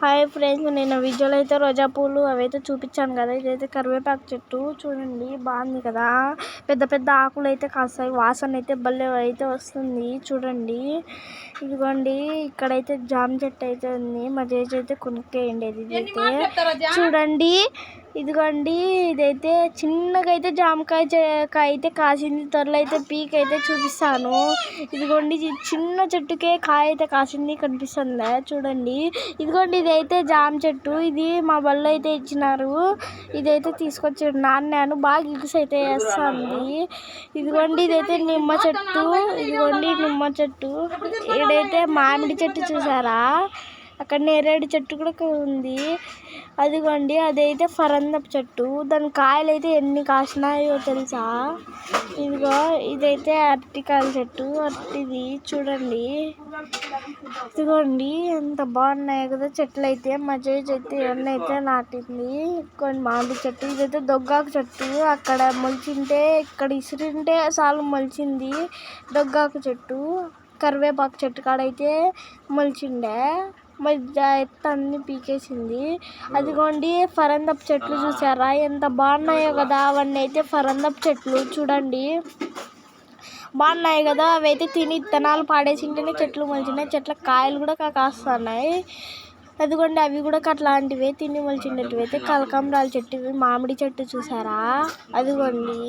Hi friends, నేను వీడియోలో అయితే రోజా పూలు అవైతే చూపించాను కదా. ఇదైతే కరివేపాకు చెట్టు చూడండి, బాగుంది కదా. పెద్ద పెద్ద ఆకులు అయితే కాస్తాయి, వాసన అయితే భలే అయితే వస్తుంది చూడండి. ఇదిగోండి, ఇక్కడైతే జామ చెట్టు అయితే ఉంది. మా చేసి అయితే కొనుక్కేయండి. ఇదైతే చూడండి, ఇదిగోండి, ఇదైతే చిన్నగా అయితే జామకాయ అయితే కాసింది. త్వరలో అయితే పీక్ అయితే చూపిస్తాను. ఇదిగోండి, చిన్న చెట్టుకే కాయ అయితే కాసింది, కనిపిస్తుందా చూడండి. ఇదిగోండి, ఇదైతే జామ చెట్టు. ఇది మా బళ్ళు అయితే ఇచ్చినారు. ఇదైతే తీసుకొచ్చి నాన్నాను, బాగా ఇగుసు అయితే వేస్తుంది. ఇదిగోండి, ఇదైతే నిమ్మ చెట్టు. ఇదిగోండి నిమ్మ చెట్టు. ఇదైతే మామిడి చెట్టు చూసారా, అక్కడ నేరేడు చెట్టు కూడా ఉంది. అదిగోండి, అదైతే ఫరందపు చెట్టు. దాని కాయలు అయితే ఎన్ని కాసినాయో తెలుసా. ఇదిగో, ఇదైతే అరటికాయల చెట్టు. ఇది చూడండి, ఇదిగోండి ఎంత బాగున్నాయి కదా చెట్లు అయితే. మా చేతి అయితే ఇవన్నీ అయితే నాటింది. కొన్ని మామిడి చెట్టు. ఇదైతే దొగ్గాకు చెట్టు. అక్కడ మొలిచింటే, ఇక్కడ ఇసురింటే చాలు మొలిచింది. దొగ్గాకు చెట్టు. కరివేపాకు చెట్టు కాడైతే మొలిచిండే, ఎత్త అన్ని పీకేసింది. అదిగోండి, ఫరందపు చెట్లు చూసారా ఎంత బాగున్నాయో కదా. అవన్నీ అయితే ఫరందపు చెట్లు చూడండి, బాగున్నాయి కదా. అవి అయితే తిని ఇత్తనాలు పాడేసింటేనే చెట్లు మొలిచినాయి. చెట్ల కాయలు కూడా కాస్తున్నాయి. అదిగోండి, అవి కూడా అట్లాంటివే తిని మొలిచినట్టు అయితే కలకంబరాల చెట్టు. మామిడి చెట్టు చూసారా. అదిగోండి,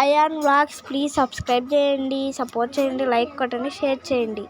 అయాన్ వ్లాగ్స్. ప్లీజ్ సబ్స్క్రైబ్ చేయండి, సపోర్ట్ చేయండి, లైక్ కొట్టండి, షేర్ చేయండి.